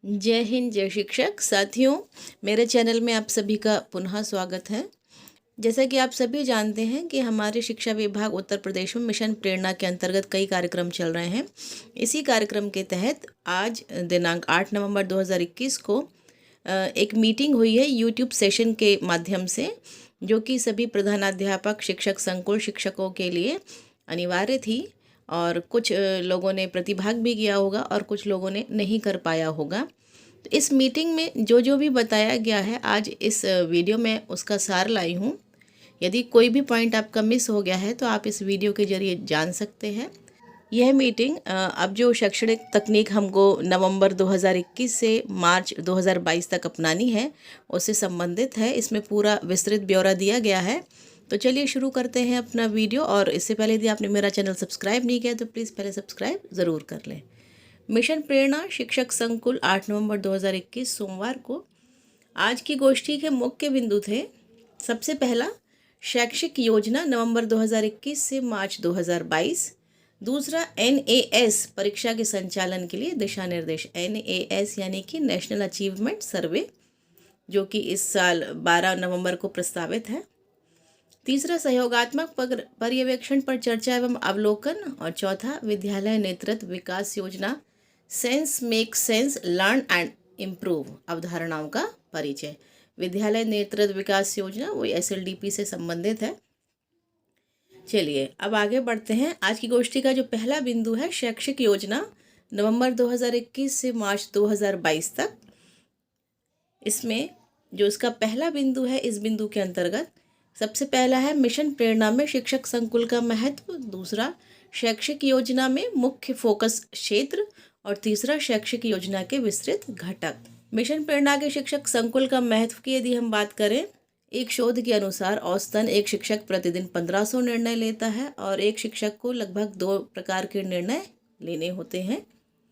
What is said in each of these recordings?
जय हिंद, जय शिक्षक साथियों। मेरे चैनल में आप सभी का पुनः स्वागत है। जैसा कि आप सभी जानते हैं कि हमारे शिक्षा विभाग उत्तर प्रदेश में मिशन प्रेरणा के अंतर्गत कई कार्यक्रम चल रहे हैं। इसी कार्यक्रम के तहत आज दिनांक 8 नवंबर 2021 को एक मीटिंग हुई है यूट्यूब सेशन के माध्यम से, जो कि सभी प्रधानाध्यापक, शिक्षक संकुल शिक्षकों के लिए अनिवार्य थी। और कुछ लोगों ने प्रतिभाग भी किया होगा और कुछ लोगों ने नहीं कर पाया होगा। तो इस मीटिंग में जो जो भी बताया गया है, आज इस वीडियो में उसका सार लाई हूँ। यदि कोई भी पॉइंट आपका मिस हो गया है तो आप इस वीडियो के जरिए जान सकते हैं। यह मीटिंग अब जो शैक्षणिक तकनीक हमको नवंबर 2021 से मार्च 2022 तक अपनानी है, उससे संबंधित है। इसमें पूरा विस्तृत ब्यौरा दिया गया है। तो चलिए शुरू करते हैं अपना वीडियो। और इससे पहले यदि आपने मेरा चैनल सब्सक्राइब नहीं किया तो प्लीज़ पहले सब्सक्राइब ज़रूर कर लें। मिशन प्रेरणा शिक्षक संकुल 8 नवंबर 2021 सोमवार को आज की गोष्ठी के मुख्य बिंदु थे। सबसे पहला, शैक्षिक योजना नवंबर 2021 से मार्च 2022। दूसरा, NAS परीक्षा के संचालन के लिए दिशा निर्देश। NAS यानी कि नेशनल अचीवमेंट सर्वे, जो कि इस साल 12 नवंबर को प्रस्तावित है। तीसरा, सहयोगात्मक पर्यवेक्षण पर चर्चा एवं अवलोकन। और चौथा, विद्यालय नेतृत्व विकास योजना sense make sense learn and improve अवधारणाओं का परिचय। विद्यालय नेतृत्व विकास योजना वो SLDP से संबंधित है। चलिए अब आगे बढ़ते हैं। आज की गोष्ठी का जो पहला बिंदु है, शैक्षिक योजना नवंबर 2021 से मार्च 2022 तक। इसमें जो इसका पहला बिंदु है, इस बिंदु के अंतर्गत सबसे पहला है मिशन प्रेरणा में शिक्षक संकुल का महत्व। दूसरा, शैक्षिक योजना में मुख्य फोकस क्षेत्र। और तीसरा, शैक्षिक योजना के विस्तृत घटक। मिशन प्रेरणा के शिक्षक संकुल का महत्व की यदि हम बात करें, एक शोध के अनुसार औसतन एक शिक्षक प्रतिदिन 1500 निर्णय लेता है और एक शिक्षक को लगभग 2 प्रकार के निर्णय लेने होते हैं।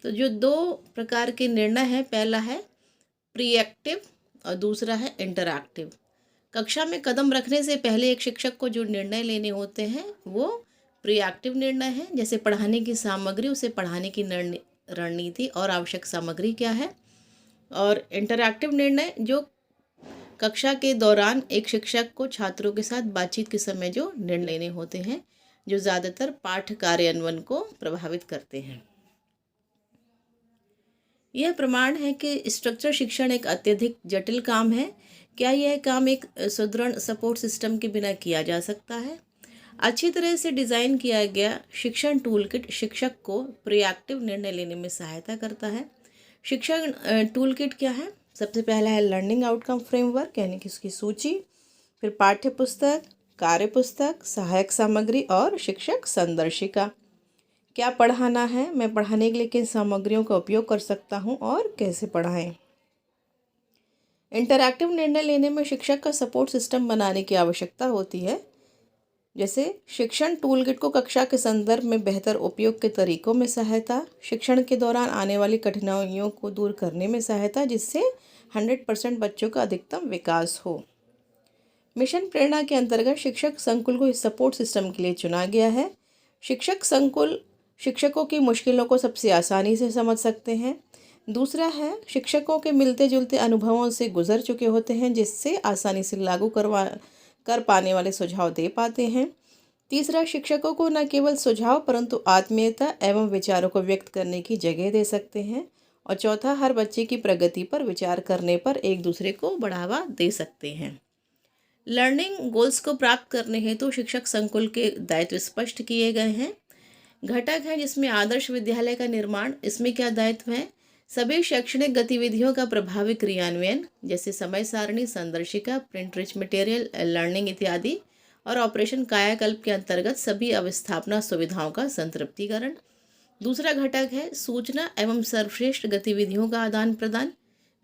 तो जो 2 प्रकार के निर्णय हैं, पहला है प्रीएक्टिव और दूसरा है इंटरएक्टिव। कक्षा में कदम रखने से पहले एक शिक्षक को जो निर्णय लेने होते हैं वो प्रीएक्टिव निर्णय है, जैसे पढ़ाने की सामग्री, उसे पढ़ाने की रणनीति और आवश्यक सामग्री क्या है। और इंटरएक्टिव निर्णय जो कक्षा के दौरान एक शिक्षक को छात्रों के साथ बातचीत के समय जो निर्णय लेने होते हैं, जो ज़्यादातर पाठ कार्यान्वयन को प्रभावित करते हैं। यह प्रमाण है कि स्ट्रक्चर शिक्षण एक अत्यधिक जटिल काम है। क्या यह काम एक सुदृढ़ सपोर्ट सिस्टम के बिना किया जा सकता है? अच्छी तरह से डिज़ाइन किया गया शिक्षण टूल किट शिक्षक को प्रीएक्टिव निर्णय लेने में सहायता करता है। शिक्षण टूल किट क्या है? सबसे पहला है लर्निंग आउटकम फ्रेमवर्क, यानी कि उसकी सूची। फिर पाठ्य पुस्तक, कार्य पुस्तक, सहायक सामग्री और शिक्षक संदर्शिका। क्या पढ़ाना है, मैं पढ़ाने के लिए किन सामग्रियों का उपयोग कर सकता हूँ और कैसे पढ़ाएं। इंटरैक्टिव निर्णय लेने में शिक्षक का सपोर्ट सिस्टम बनाने की आवश्यकता होती है, जैसे शिक्षण टूल किट को कक्षा के संदर्भ में बेहतर उपयोग के तरीकों में सहायता, शिक्षण के दौरान आने वाली कठिनाइयों को दूर करने में सहायता, जिससे 100% बच्चों का अधिकतम विकास हो। मिशन प्रेरणा के अंतर्गत शिक्षक संकुल को इस सपोर्ट सिस्टम के लिए चुना गया है। शिक्षक संकुल शिक्षकों की मुश्किलों को सबसे आसानी से समझ सकते हैं। दूसरा है, शिक्षकों के मिलते जुलते अनुभवों से गुजर चुके होते हैं, जिससे आसानी से लागू कर पाने वाले सुझाव दे पाते हैं। तीसरा, शिक्षकों को न केवल सुझाव परंतु आत्मीयता एवं विचारों को व्यक्त करने की जगह दे सकते हैं। और चौथा, हर बच्चे की प्रगति पर विचार करने पर एक दूसरे को बढ़ावा दे सकते हैं। लर्निंग गोल्स को प्राप्त करने हेतु शिक्षक संकुल के दायित्व स्पष्ट किए गए हैं। घटक हैं जिसमें आदर्श विद्यालय का निर्माण। इसमें क्या दायित्व है? सभी शैक्षणिक गतिविधियों का प्रभावी क्रियान्वयन, जैसे समय सारणी, संदर्शिका, प्रिंट रिच मटेरियल, लर्निंग इत्यादि। और ऑपरेशन कायाकल्प के अंतर्गत सभी अवस्थापना सुविधाओं का संतृप्तिकरण। दूसरा घटक है सूचना एवं सर्वश्रेष्ठ गतिविधियों का आदान प्रदान।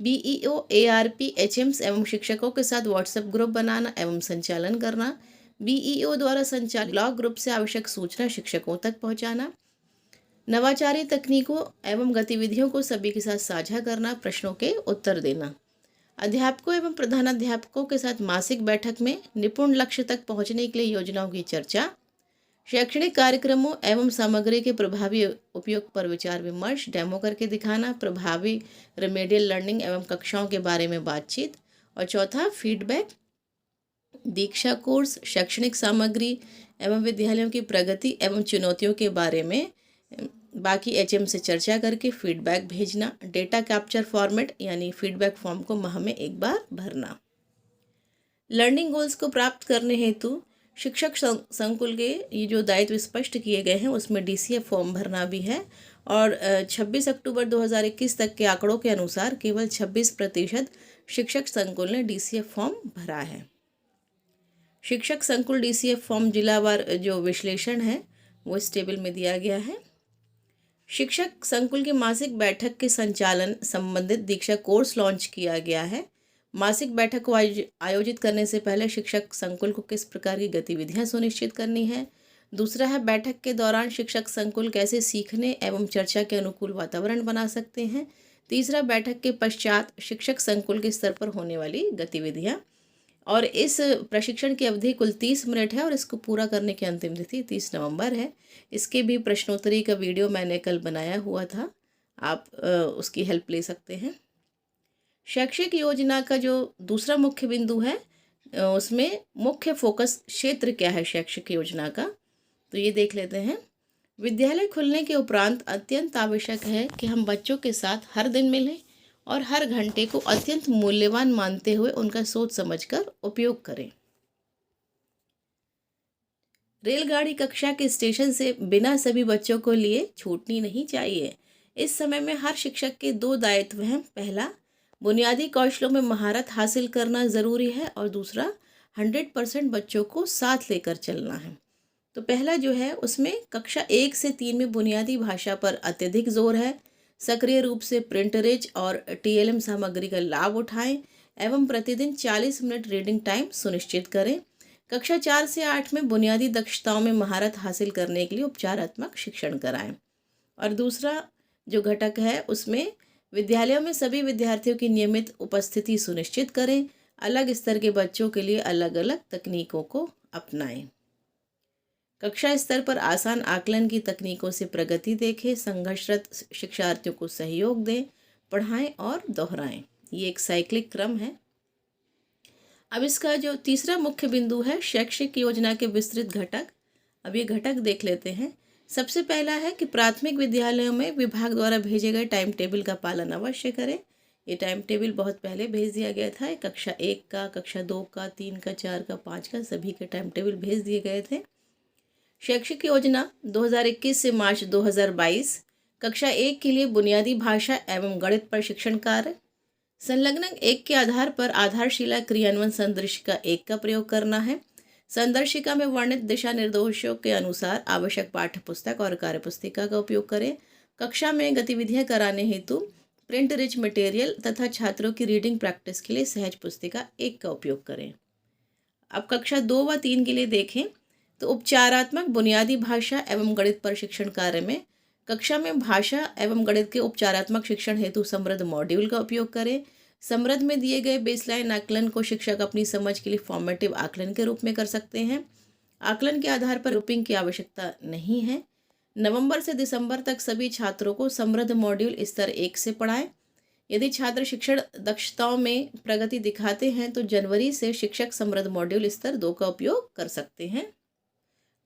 BEO, ARP, HMs एवं शिक्षकों के साथ व्हाट्सएप ग्रुप बनाना एवं संचालन करना। BEO द्वारा संचालित ब्लॉक ग्रुप से आवश्यक सूचना शिक्षकों तक पहुंचाना। नवाचारी तकनीकों एवं गतिविधियों को सभी के साथ साझा करना। प्रश्नों के उत्तर देना। अध्यापकों एवं प्रधानाध्यापकों के साथ मासिक बैठक में निपुण लक्ष्य तक पहुंचने के लिए योजनाओं की चर्चा। शैक्षणिक कार्यक्रमों एवं सामग्री के प्रभावी उपयोग पर विचार विमर्श, डेमो करके दिखाना, प्रभावी रेमेडियल लर्निंग एवं कक्षाओं के बारे में बातचीत। और चौथा फीडबैक, दीक्षा कोर्स, शैक्षणिक सामग्री एवं विद्यालयों की प्रगति एवं चुनौतियों के बारे में बाकी एचएम से चर्चा करके फीडबैक भेजना। डेटा कैप्चर फॉर्मेट यानी फीडबैक फॉर्म को माह में एक बार भरना। लर्निंग गोल्स को प्राप्त करने हेतु शिक्षक संकुल के ये जो दायित्व स्पष्ट किए गए हैं उसमें डीसीएफ फॉर्म भरना भी है। और 26 अक्टूबर 2021 तक के आंकड़ों के अनुसार केवल 26% शिक्षक संकुल ने डीसीएफ फॉर्म भरा है। शिक्षक संकुल डीसीएफ फॉर्म जिलावार जो विश्लेषण है वो इस टेबल में दिया गया है। शिक्षक संकुल की मासिक बैठक के संचालन संबंधित दीक्षा कोर्स लॉन्च किया गया है। मासिक बैठक को आयोजित करने से पहले शिक्षक संकुल को किस प्रकार की गतिविधियां सुनिश्चित करनी है। दूसरा है बैठक के दौरान शिक्षक संकुल कैसे सीखने एवं चर्चा के अनुकूल वातावरण बना सकते हैं। तीसरा बैठक के पश्चात शिक्षक संकुल के स्तर पर होने वाली गतिविधियां। और इस प्रशिक्षण की अवधि कुल 30 मिनट है और इसको पूरा करने की अंतिम तिथि 30 नवंबर है। इसके भी प्रश्नोत्तरी का वीडियो मैंने कल बनाया हुआ था, आप उसकी हेल्प ले सकते हैं। शैक्षिक योजना का जो दूसरा मुख्य बिंदु है उसमें मुख्य फोकस क्षेत्र क्या है शैक्षिक योजना का, तो ये देख लेते हैं। विद्यालय खुलने के उपरांत अत्यंत आवश्यक है कि हम बच्चों के साथ हर दिन मिलें और हर घंटे को अत्यंत मूल्यवान मानते हुए उनका सोच समझकर उपयोग करें। रेलगाड़ी कक्षा के स्टेशन से बिना सभी बच्चों को लिए छूटनी नहीं चाहिए। इस समय में हर शिक्षक के 2 दायित्व हैं। पहला, बुनियादी कौशलों में महारत हासिल करना ज़रूरी है और दूसरा 100% बच्चों को साथ लेकर चलना है। तो पहला जो है उसमें कक्षा 1 से 3 में बुनियादी भाषा पर अत्यधिक जोर है। सक्रिय रूप से प्रिंटरेज और टीएलएम सामग्री का लाभ उठाएं एवं प्रतिदिन 40 मिनट रीडिंग टाइम सुनिश्चित करें। कक्षा 4 से 8 में बुनियादी दक्षताओं में महारत हासिल करने के लिए उपचारात्मक शिक्षण कराएं। और दूसरा जो घटक है उसमें विद्यालयों में सभी विद्यार्थियों की नियमित उपस्थिति सुनिश्चित करें। अलग स्तर के बच्चों के लिए अलग अलग तकनीकों को अपनाएं। कक्षा स्तर पर आसान आकलन की तकनीकों से प्रगति देखें। संघर्षरत शिक्षार्थियों को सहयोग दें, पढ़ाएं और दोहराएं। ये एक साइक्लिक क्रम है। अब इसका जो तीसरा मुख्य बिंदु है शैक्षिक योजना के विस्तृत घटक, अब ये घटक देख लेते हैं। सबसे पहला है कि प्राथमिक विद्यालयों में विभाग द्वारा भेजे गए टाइम टेबल का पालन अवश्य करें। ये टाइम टेबल बहुत पहले भेज दिया गया था। कक्षा 1 का, कक्षा 2 का, 3 का, 4 का, 5 का सभी के टाइम टेबल भेज दिए गए थे। शैक्षिक योजना 2021 से मार्च 2022, कक्षा 1 के लिए बुनियादी भाषा एवं गणित पर शिक्षण कार्य। संलग्न 1 के आधार पर आधारशिला क्रियान्वयन संदर्शिका 1 का प्रयोग करना है। संदर्शिका में वर्णित दिशा निर्देशों के अनुसार आवश्यक पाठ्य पुस्तक और कार्यपुस्तिका का उपयोग करें। कक्षा में गतिविधियां कराने हेतु प्रिंट रिच मटेरियल तथा छात्रों की रीडिंग प्रैक्टिस के लिए सहज पुस्तिका 1 का उपयोग करें। अब कक्षा 2 व 3 के लिए देखें तो उपचारात्मक बुनियादी भाषा एवं गणित पर शिक्षण कार्य में कक्षा में भाषा एवं गणित के उपचारात्मक शिक्षण हेतु समृद्ध मॉड्यूल का उपयोग करें। समृद्ध में दिए गए बेसलाइन आकलन को शिक्षक अपनी समझ के लिए फॉर्मेटिव आकलन के रूप में कर सकते हैं। आकलन के आधार पर ग्रुपिंग की आवश्यकता नहीं है। नवंबर से दिसंबर तक सभी छात्रों को समृद्ध मॉड्यूल स्तर 1 से पढ़ाएं। यदि छात्र शिक्षण दक्षताओं में प्रगति दिखाते हैं तो जनवरी से शिक्षक समृद्ध मॉड्यूल स्तर 2 का उपयोग कर सकते हैं।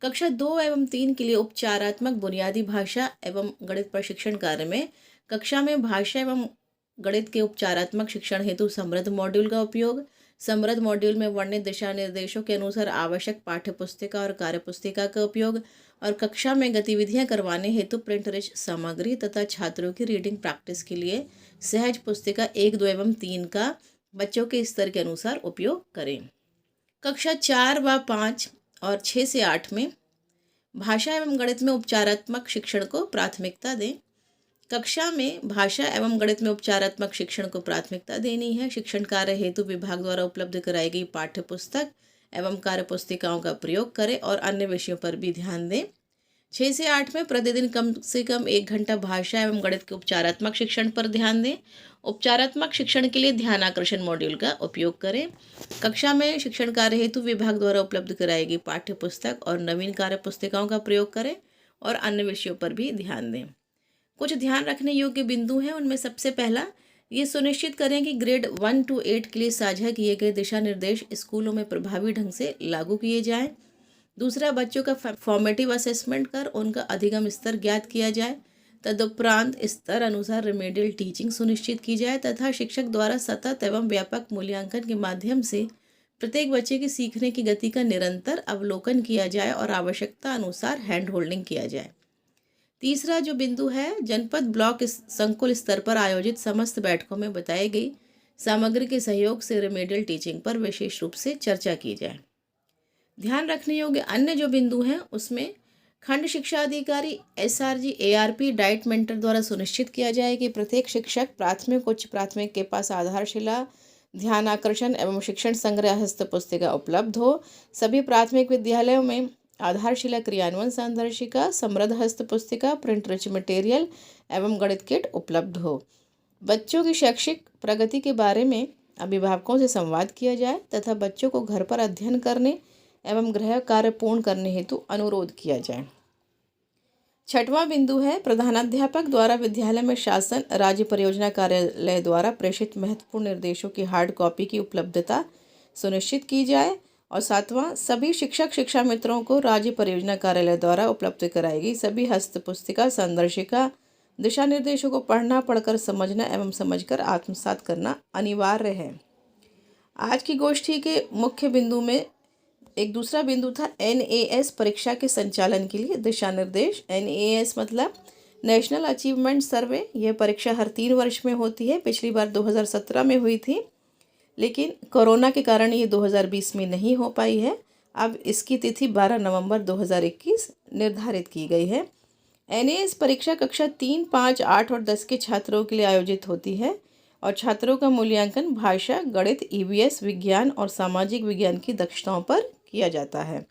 कक्षा 2 एवं 3 के लिए उपचारात्मक बुनियादी भाषा एवं गणित पर शिक्षण कार्य में कक्षा में भाषा एवं गणित के उपचारात्मक शिक्षण हेतु समृद्ध मॉड्यूल का उपयोग। समृद्ध मॉड्यूल में वर्णित दिशा निर्देशों के अनुसार आवश्यक पाठ्य पुस्तिका और कार्यपुस्तिका का उपयोग और कक्षा में गतिविधियां करवाने हेतु प्रिंट रिच सामग्री तथा छात्रों की रीडिंग प्रैक्टिस के लिए सहज पुस्तिका 1, 2 एवं 3 का बच्चों के स्तर के अनुसार उपयोग करें। कक्षा 4 व 5 और 6 से 8 में भाषा एवं गणित में उपचारात्मक शिक्षण को प्राथमिकता दें। कक्षा में भाषा एवं गणित में उपचारात्मक शिक्षण को प्राथमिकता देनी है। शिक्षण कार्य हेतु विभाग द्वारा उपलब्ध कराई गई पाठ्य पुस्तक एवं कार्यपुस्तिकाओं का प्रयोग करें और अन्य विषयों पर भी ध्यान दें। 6 से 8 में प्रतिदिन कम से कम 1 घंटा भाषा एवं गणित के उपचारात्मक शिक्षण पर ध्यान दें। उपचारात्मक शिक्षण के लिए ध्यान आकर्षण मॉड्यूल का उपयोग करें। कक्षा में शिक्षण कार्य हेतु विभाग द्वारा उपलब्ध कराई गई पाठ्य पुस्तक और नवीन कार्य पुस्तिकाओं का प्रयोग करें और अन्य विषयों पर भी ध्यान दें। कुछ ध्यान रखने योग्य बिंदु हैं, उनमें सबसे पहला, ये सुनिश्चित करें कि ग्रेड 1 to 8 के लिए साझा किए गए दिशा निर्देश स्कूलों में प्रभावी ढंग से लागू किए जाएं। दूसरा, बच्चों का फॉर्मेटिव असेसमेंट कर उनका अधिगम स्तर ज्ञात किया जाए। तदुपरांत स्तर अनुसार रिमेडियल टीचिंग सुनिश्चित की जाए तथा शिक्षक द्वारा सतत एवं व्यापक मूल्यांकन के माध्यम से प्रत्येक बच्चे की सीखने की गति का निरंतर अवलोकन किया जाए और आवश्यकता अनुसार हैंड होल्डिंग किया जाए। तीसरा जो बिंदु है, जनपद ब्लॉक संकुल स्तर पर आयोजित समस्त बैठकों में बताई गई सामग्री के सहयोग से रिमेडियल टीचिंग पर विशेष रूप से चर्चा की जाए। ध्यान रखने योग्य अन्य जो बिंदु हैं उसमें खंड शिक्षा अधिकारी SRG ARP डाइट मेंटर द्वारा सुनिश्चित किया जाए कि प्रत्येक शिक्षक प्राथमिक उच्च प्राथमिक के पास आधारशिला, ध्यान आकर्षण एवं शिक्षण संग्रह हस्त पुस्तिका उपलब्ध हो। सभी प्राथमिक विद्यालयों में आधारशिला क्रियान्वयन संदर्शिका, समृद्ध हस्त पुस्तिका, प्रिंट रिच मटेरियल एवं गणित किट उपलब्ध हो। बच्चों की शैक्षिक प्रगति के बारे में अभिभावकों से संवाद किया जाए तथा बच्चों को घर पर अध्ययन करने एवं गृह कार्य पूर्ण करने हेतु अनुरोध किया जाए। छठवां बिंदु है, प्रधानाध्यापक द्वारा विद्यालय में शासन राज्य परियोजना कार्यालय द्वारा प्रेषित महत्वपूर्ण निर्देशों की हार्ड कॉपी की उपलब्धता सुनिश्चित की जाए। और सातवां, सभी शिक्षक शिक्षा मित्रों को राज्य परियोजना कार्यालय द्वारा उपलब्ध कराई गई सभी हस्त पुस्तिका, संदर्शिका, दिशा निर्देशों को पढ़ना, पढ़कर समझना एवं समझकर आत्मसात करना अनिवार्य है। आज की गोष्ठी के मुख्य बिंदु में एक दूसरा बिंदु था NAS परीक्षा के संचालन के लिए दिशा निर्देश। NAS मतलब नेशनल अचीवमेंट सर्वे। यह परीक्षा हर 3 वर्ष में होती है। पिछली बार 2017 में हुई थी, लेकिन कोरोना के कारण ये 2020 में नहीं हो पाई है। अब इसकी तिथि 12 नवंबर 2021 निर्धारित की गई है। NAS परीक्षा कक्षा 3, 5, 8 और 10 के छात्रों के लिए आयोजित होती है और छात्रों का मूल्यांकन भाषा, गणित, EVS, विज्ञान और सामाजिक विज्ञान की दक्षताओं पर किया जाता है।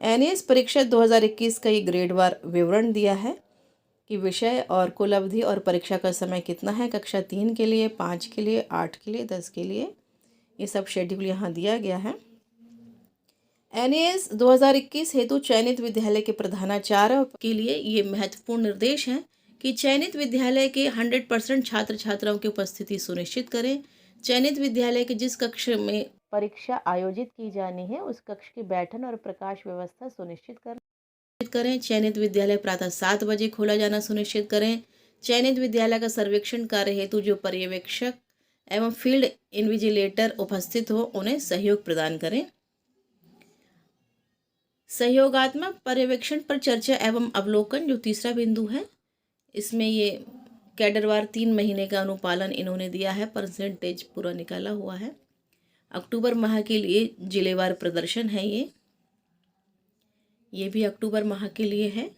NAS परीक्षा 2021 का ये ग्रेडवार विवरण दिया है कि विषय और कुल अवधि और परीक्षा का समय कितना है। कक्षा 3 के लिए, 5 के लिए, 8 के लिए, 10 के लिए, ये सब शेड्यूल यहाँ दिया गया है। NAS 2021 हेतु चयनित विद्यालय के प्रधानाचार्य के लिए ये महत्वपूर्ण निर्देश हैं कि चयनित विद्यालय के 100% छात्र छात्राओं की उपस्थिति सुनिश्चित करें। चयनित विद्यालय के जिस कक्ष में परीक्षा आयोजित की जानी है उस कक्ष की बैठन और प्रकाश व्यवस्था सुनिश्चित करें। चयनित विद्यालय प्रातः 7 बजे खोला जाना सुनिश्चित करें। चयनित विद्यालय का सर्वेक्षण कार्य हेतु जो पर्यवेक्षक एवं फील्ड इन्विजिलेटर उपस्थित हो उन्हें सहयोग प्रदान करें। सहयोगात्मक पर्यवेक्षण पर चर्चा एवं अवलोकन जो तीसरा बिंदु है, इसमें ये कैडरवार 3 महीने का अनुपालन इन्होंने दिया है, परसेंटेज पूरा निकाला हुआ है। अक्टूबर माह के लिए जिलेवार प्रदर्शन है, ये भी अक्टूबर माह के लिए है।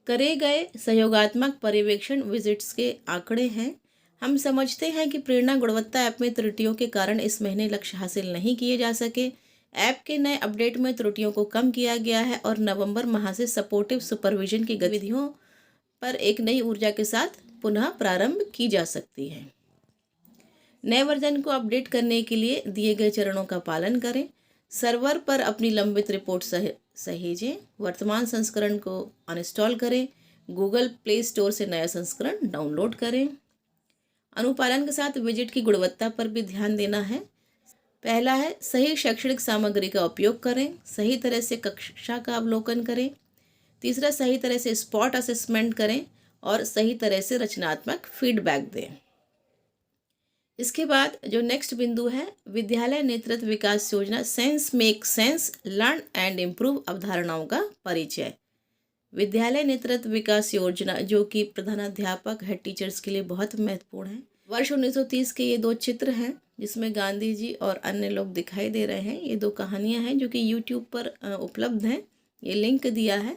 करे गए सहयोगात्मक पर्यवेक्षण विजिट्स के आंकड़े हैं। हम समझते हैं कि प्रेरणा गुणवत्ता ऐप में त्रुटियों के कारण इस महीने लक्ष्य हासिल नहीं किए जा सके। ऐप के नए अपडेट में त्रुटियों को कम किया गया है और नवंबर माह से सपोर्टिव सुपरविजन की गतिविधियों पर एक नई ऊर्जा के साथ पुनः प्रारंभ की जा सकती है। नए वर्जन को अपडेट करने के लिए दिए गए चरणों का पालन करें। सर्वर पर अपनी लंबित रिपोर्ट सहेजें। वर्तमान संस्करण को अनइंस्टॉल करें। गूगल प्ले स्टोर से नया संस्करण डाउनलोड करें। अनुपालन के साथ विजिट की गुणवत्ता पर भी ध्यान देना है। पहला है, सही शैक्षणिक सामग्री का उपयोग करें। सही तरह से कक्षा का अवलोकन करें। तीसरा, सही तरह से स्पॉट असेसमेंट करें और सही तरह से रचनात्मक फीडबैक दें। इसके बाद जो नेक्स्ट बिंदु है, विद्यालय नेतृत्व विकास योजना sense make sense learn and improve अवधारणाओं का परिचय। विद्यालय नेतृत्व विकास योजना जो कि प्रधानाध्यापक हेड टीचर्स के लिए बहुत महत्वपूर्ण है। वर्ष 1930 के ये 2 चित्र हैं जिसमें गांधी जी और अन्य लोग दिखाई दे रहे हैं। ये 2 कहानियां हैं जो कि YouTube पर उपलब्ध हैं। ये लिंक दिया है।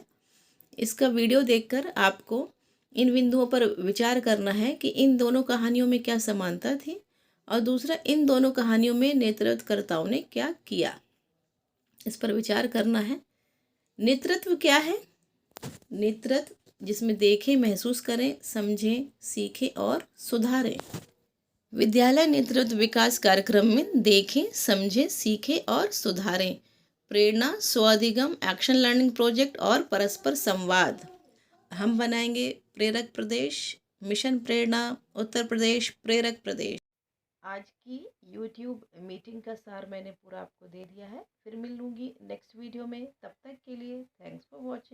इसका वीडियो देखकर आपको इन बिंदुओं पर विचार करना है कि इन दोनों कहानियों में क्या समानता थी और दूसरा, इन दोनों कहानियों में नेतृत्वकर्ताओं ने क्या किया, इस पर विचार करना है। नेतृत्व क्या है? नेतृत्व, जिसमें देखें, महसूस करें, समझें, सीखें और सुधारें। विद्यालय नेतृत्व विकास कार्यक्रम में देखें, समझें, सीखें और सुधारें। प्रेरणा, स्वाधिगम, एक्शन लर्निंग प्रोजेक्ट और परस्पर संवाद। हम बनाएंगे प्रेरक प्रदेश, मिशन प्रेरणा उत्तर प्रदेश प्रेरक प्रदेश। आज की YouTube मीटिंग का सार मैंने पूरा आपको दे दिया है। फिर मिलूंगी नेक्स्ट वीडियो में। तब तक के लिए थैंक्स फॉर वॉचिंग।